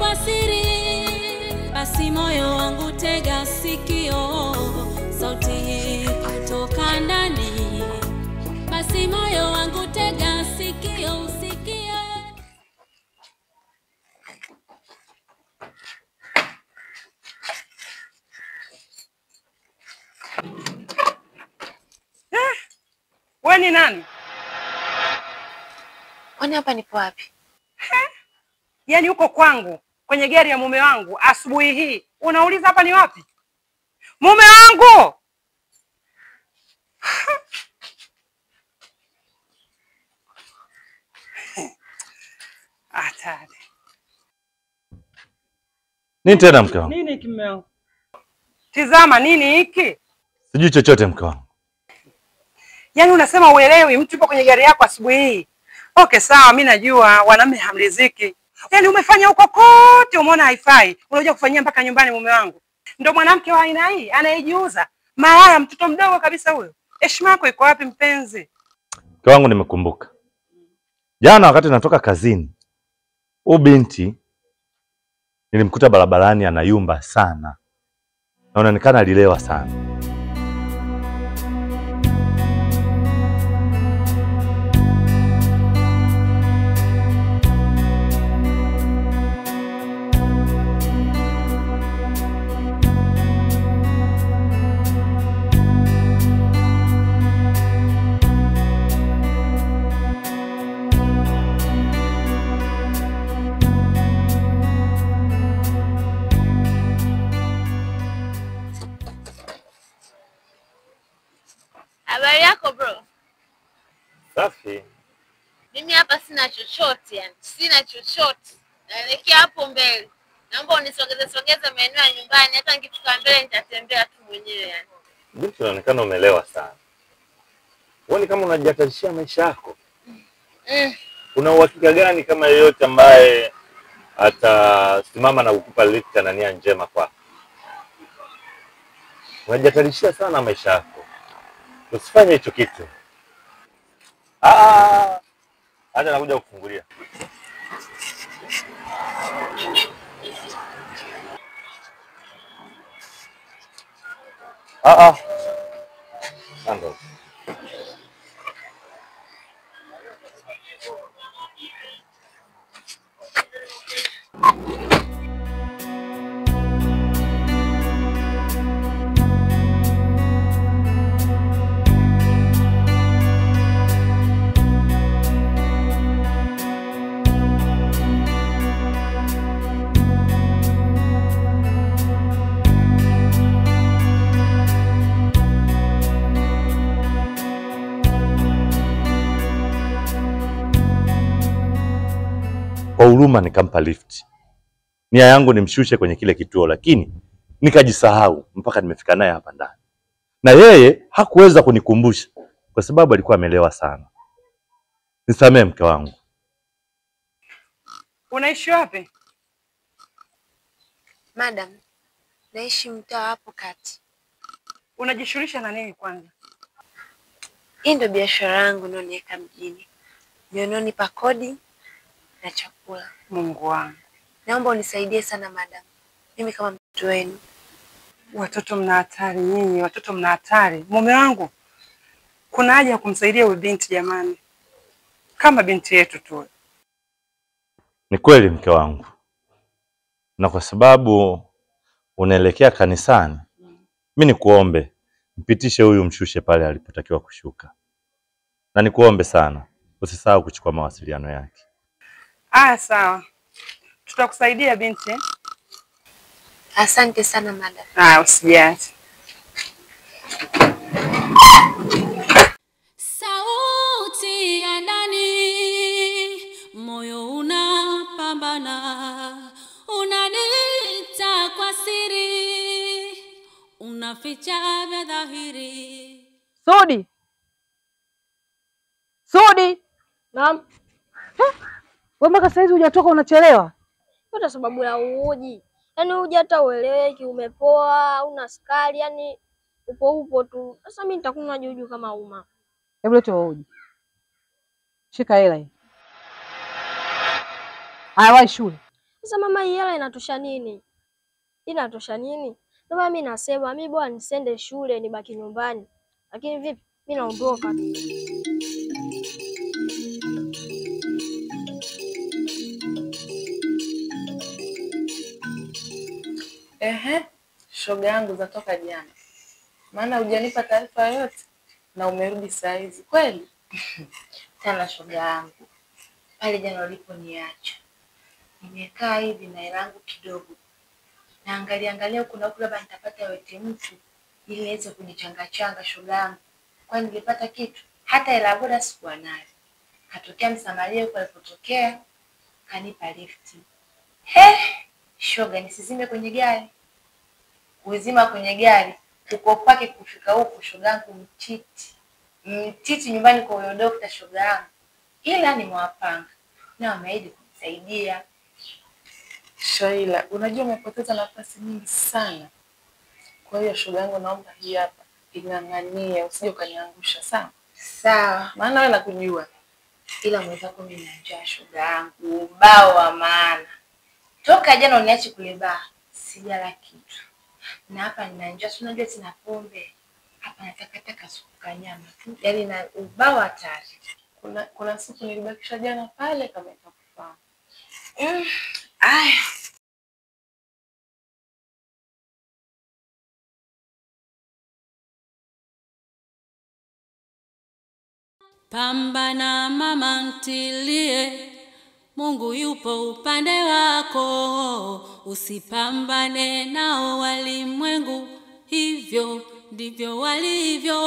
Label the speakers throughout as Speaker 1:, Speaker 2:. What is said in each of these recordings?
Speaker 1: kwa siri, basi moyo wangu tega sikio, sauti kutoka ndani, basi moyo wangu tega sikio, usikie.
Speaker 2: Wewe ni nani?
Speaker 3: Kwani hapa nipo wapi?
Speaker 2: Yaani uko kwangu kwenye gari ya mume wangu asubuhi hii. Unauliza hapa ni wapi? Mume wangu! Hatari.
Speaker 4: Nini tena mke wangu?
Speaker 2: Nini mume wangu? Tizama nini hiki?
Speaker 4: Sijui chochote mke wangu.
Speaker 2: Yaani unasema uelewi mtu yupo kwenye gari yako asubuhi hii. Okay sawa, mimi najua wanaume hamriziki. Yaani umefanya huko kote umeona haifai. Unakuja kufanyia mpaka nyumbani mume wangu. Ndio mwanamke wa aina hii anayejiuza. Malaya mtoto mdogo kabisa huyo. Heshima yako iko wapi mpenzi?
Speaker 4: Mke wangu nimekumbuka. Jana wakati natoka kazini, huyu binti nilimkuta barabarani anayumba sana. Na unaonekana alilewa sana.
Speaker 3: Habari yako bro?
Speaker 4: Safi.
Speaker 3: Mimi hapa sina chochote yani. Sina chochote. Naelekea hapo mbele. Naomba unisogeze maeneo ya nyumbani, hata nikifika mbele nitatembea tu mwenyewe yani.
Speaker 4: Binti unaonekana umelewa sana. Uone kama unajihatarishia maisha yako. Una uhakika gani kama yeyote ambaye atasimama na kukupa lift na nia njema kwako? Unajihatarishia sana maisha yako. Usifanye hicho kitu. Acha nakuja kufungulia. Ando. Kwa huruma nikampa lift. Nia yangu nimshushe kwenye kile kituo, lakini nikajisahau mpaka nimefika naye hapa ndani. Na yeye hakuweza kunikumbusha kwa sababu alikuwa amelewa sana. Nisamee mke wangu.
Speaker 2: Unaishi wapi?
Speaker 3: Madam, naishi mtaa hapo kati.
Speaker 2: Unajishughulisha na nini kwanza?
Speaker 3: Hii ndio biashara yangu naoniweka mjini. Nionipa kodi na chakula.
Speaker 2: Mungu wangu.
Speaker 3: Naomba unisaidie sana madam. Mimi kama mtoto wenu.
Speaker 2: Watoto mna hatari nyinyi, watoto mna hatari. Mume wangu, kuna haja ya kumsaidia huyu binti jamani. Kama binti yetu tu.
Speaker 4: Ni kweli mke wangu. Na kwa sababu unaelekea kanisani, mimi nikuombe mpitishe huyu mshushe pale alipotakiwa kushuka. Na nikuombe sana usisahau kuchukua mawasiliano yake.
Speaker 2: Sawa. Tutakusaidia binti.
Speaker 3: Asante sana madam.
Speaker 2: Usijali.
Speaker 1: Sauti ya ndani, moyo unapambana, unaniita kwa siri, unaficha vya dhahiri.
Speaker 5: Sudi. Sudi. Naam. Wewe mpaka saizi hujatoka unachelewa.
Speaker 6: Kwa sababu ya uji. Yaani uji hata ueleweki, umepoa, una sukari, yani upo tu. Sasa mimi nitakunywa juju kama uma.
Speaker 5: Hebu leta uji. Shika hela hii. Haya wahi shule.
Speaker 6: Sasa mama, hii hela inatosha nini? Inatosha nini? Ndio mimi nasema mimi bwana nisende shule nibaki nyumbani. Lakini vipi? Mimi naondoka tu.
Speaker 7: Ehe, shoga yangu zatoka jana. Maana hujanipa taarifa yoyote na umerudi saa hizi kweli?
Speaker 3: Tena shoga yangu, pale jana uliponiacha nimekaa hivi na hela yangu kidogo, naangalia huku na huku, labda nitapata wete mtu ili niweze kujichanga shoga yangu. Kwani nilipata kitu? Hata hela boda sikuwa nayo. Katokea msamaria huko alipotokea, kanipa lifti. Shoga, nisizime kwenye gari. Kuzima kwenye gari uko pake kufika huko shoga yangu mtiti nyumbani kwa huyo dokta shoga yangu. Ila ni mwapanga na wameahidi kunisaidia.
Speaker 7: Shaila, unajua umepoteza nafasi nyingi sana. Kwa hiyo shoga yangu naomba hii hapa ing'ang'anie, usije ukaniangusha sawa?
Speaker 3: Sawa.
Speaker 7: Maana wewe nakujua.
Speaker 3: Ila mwenzako mimi na njaa shoga yangu, ubao wa maana. Toka jana uniache kule baa, sijala kitu. Na hapa nina njaa, si unajua sina pombe. Hapa nataka supu kanyama tu. Yaani na ubao hatari.
Speaker 7: Kuna siku nilibakisha jana pale kama itakufaa.
Speaker 3: Aya.
Speaker 1: Pambana mama ntilie, Mungu yupo upande wako. Usipambane nao walimwengu, hivyo ndivyo walivyo.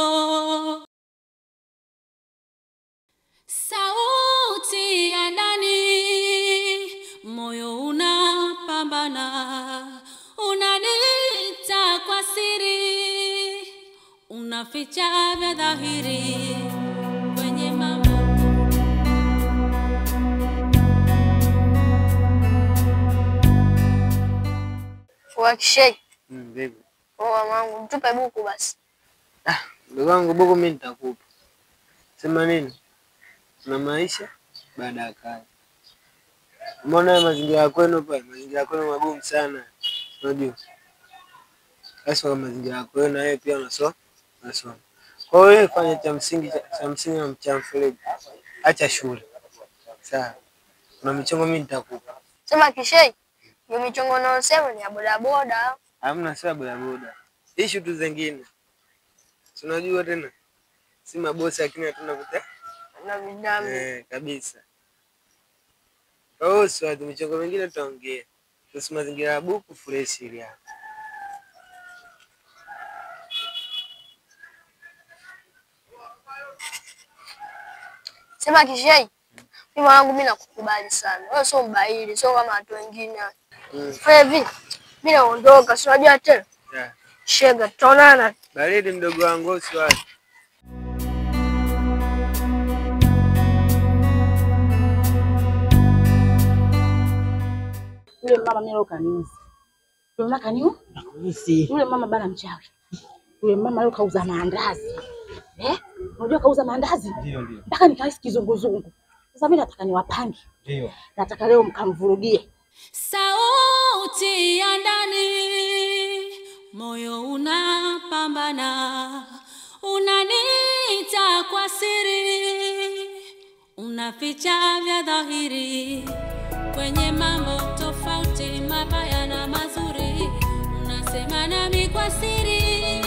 Speaker 1: Sauti ya ndani, moyo unapambana, unaniita kwa siri, unaficha vya dhahiri kwenye mambo.
Speaker 6: Wakishei.
Speaker 8: Baby.
Speaker 6: Mamangu, mtupe buku basi.
Speaker 8: Ndugu wangu buku mimi nitakupa. Sema nini? Tuna maisha baada ya kazi. Mbona mazingira yako magumu sana. Unajua? Sasa mazingira yako na wewe pia unasoma. Kwa hiyo fanya cha msingi na mchamfeleji. Acha shule. Sawa. Kuna michongo mimi nitakupa.
Speaker 6: Sema Kishei. Hiyo michongo unaosema ni ya bodaboda.
Speaker 8: Hamna sasa bodaboda. Issue tu zingine. Si unajua tena? Si mabosi lakini hatuna kuta
Speaker 6: Na vidamu.
Speaker 8: Kabisa. Kwa hiyo michongo mingine tutaongea. Tusi mazingira ya buku fresh ile hapa.
Speaker 6: Sema Kishei. Mimi wangu mimi nakukubali sana. Wewe sio mbaili, sio kama watu wengine. Fanya hivi. Mimi naondoka, si unajua tena? Shega, tutaonana.
Speaker 8: Baridi mdogo wangu usiwahi.
Speaker 5: Yule mama mimi leo kaniuzi. Yule mama kaniuzi. Yule mama bana mchawi. Yule mama leo kauza maandazi. Unajua kauza maandazi?
Speaker 9: Ndio.
Speaker 5: Mpaka nikaisi kizunguzungu. Sasa mimi nataka niwapange.
Speaker 9: Ndio.
Speaker 5: Nataka leo mkamvurudie.
Speaker 1: Sauti ya ndani, moyo unapambana, unaniita kwa siri, unaficha vya dhahiri kwenye mambo tofauti, mabaya na mazuri, unasema nami kwa siri.